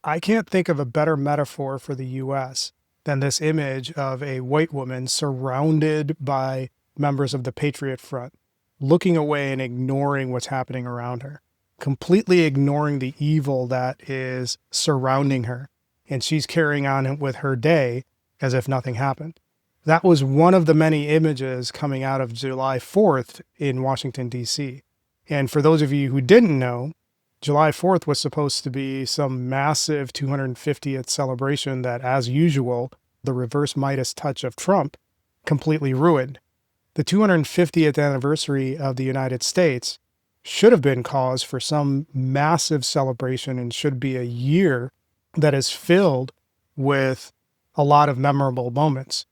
I can't think of a better metaphor for the US than this image of a white woman surrounded by members of the Patriot Front, looking away and ignoring what's happening around her, completely ignoring the evil that is surrounding her. And she's carrying on with her day as if nothing happened. That was one of the many images coming out of July 4th in Washington, D.C. And for those of you who didn't know, July 4th was supposed to be some massive 250th celebration that, as usual, the reverse Midas touch of Trump completely ruined. The 250th anniversary of the United States should have been cause for some massive celebration and should be a year that is filled with a lot of memorable moments.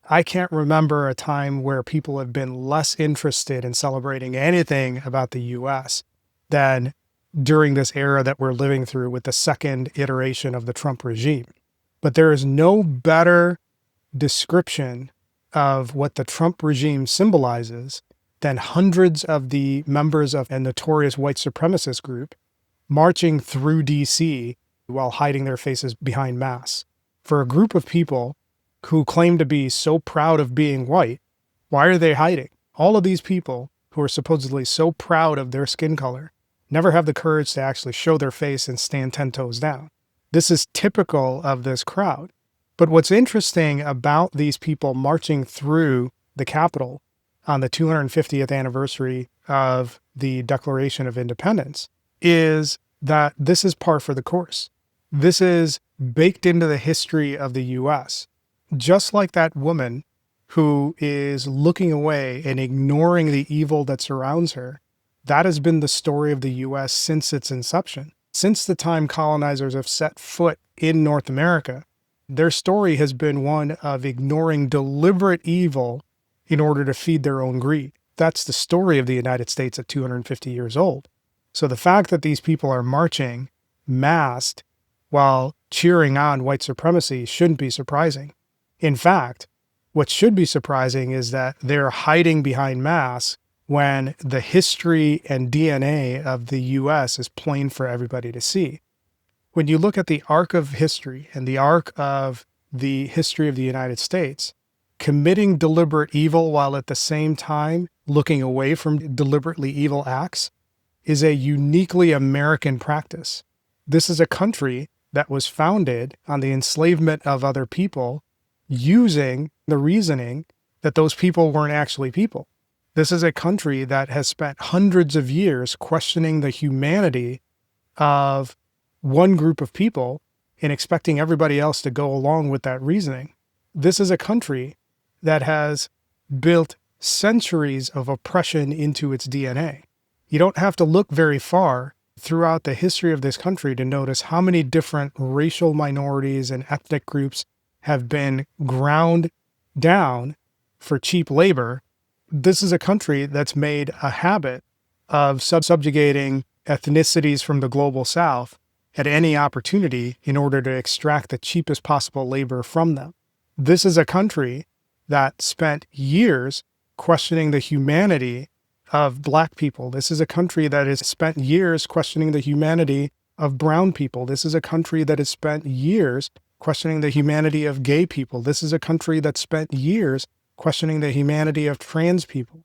I can't remember a time where people have been less interested in celebrating anything about the US than during this era that we're living through with the second iteration of the Trump regime. But there is no better description of what the Trump regime symbolizes than hundreds of the members of a notorious white supremacist group marching through DC while hiding their faces behind masks. For a group of people who claim to be so proud of being white, why are they hiding? All of these people who are supposedly so proud of their skin color never have the courage to actually show their face and stand 10 toes down. This is typical of this crowd. But what's interesting about these people marching through the Capitol on the 250th anniversary of the Declaration of Independence is that this is par for the course. This is baked into the history of the US. Just like that woman who is looking away and ignoring the evil that surrounds her, that has been the story of the US since its inception. Since the time colonizers have set foot in North America, their story has been one of ignoring deliberate evil in order to feed their own greed. That's the story of the United States at 250 years old. So the fact that these people are marching masked while cheering on white supremacy shouldn't be surprising. In fact, what should be surprising is that they're hiding behind masks when the history and DNA of the US is plain for everybody to see. When you look at the arc of history and the arc of the history of the United States, committing deliberate evil while at the same time looking away from deliberately evil acts is a uniquely American practice. This is a country that was founded on the enslavement of other people using the reasoning that those people weren't actually people. This is a country that has spent hundreds of years questioning the humanity of one group of people and expecting everybody else to go along with that reasoning. This is a country that has built centuries of oppression into its DNA. You don't have to look very far throughout the history of this country to notice how many different racial minorities and ethnic groups have been ground down for cheap labor. This is a country that's made a habit of subjugating ethnicities from the global south at any opportunity in order to extract the cheapest possible labor from them. This is a country that spent years questioning the humanity of Black people. This is a country that has spent years questioning the humanity of brown people. This is a country that has spent years questioning the humanity of gay people. This is a country that spent years questioning the humanity of trans people.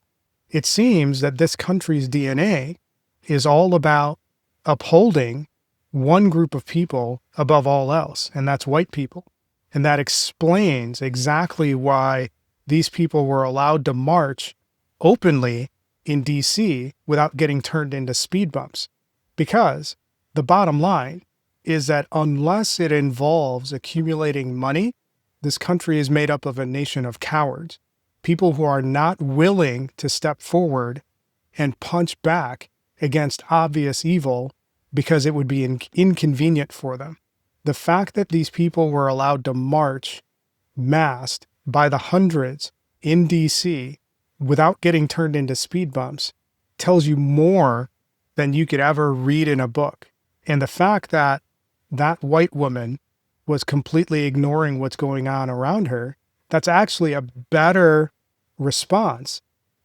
It seems that this country's DNA is all about upholding one group of people above all else, and that's white people. And that explains exactly why these people were allowed to march openly in DC without getting turned into speed bumps. Because the bottom line is that unless it involves accumulating money, this country is made up of a nation of cowards, people who are not willing to step forward and punch back against obvious evil because it would be inconvenient for them. The fact that these people were allowed to march masked by the hundreds in DC without getting turned into speed bumps tells you more than you could ever read in a book. And the fact that that white woman was completely ignoring what's going on around her, that's actually a better response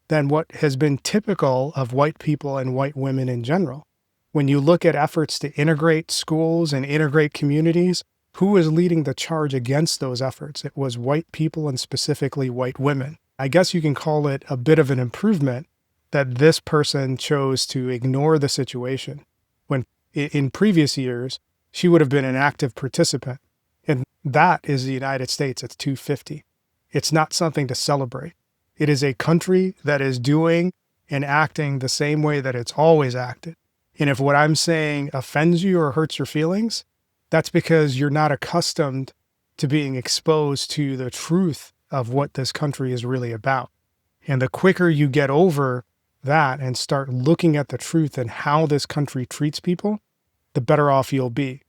than what has been typical of white people and white women in general. When you look at efforts to integrate schools and integrate communities, who was leading the charge against those efforts? It was white people, and specifically white women. I guess you can call it a bit of an improvement that this person chose to ignore the situation, when in previous years, she would have been an active participant. And that is the United States at 250. It's not something to celebrate. It is a country that is doing and acting the same way that it's always acted. And if what I'm saying offends you or hurts your feelings, that's because you're not accustomed to being exposed to the truth of what this country is really about. And the quicker you get over that and start looking at the truth and how this country treats people, the better off you'll be.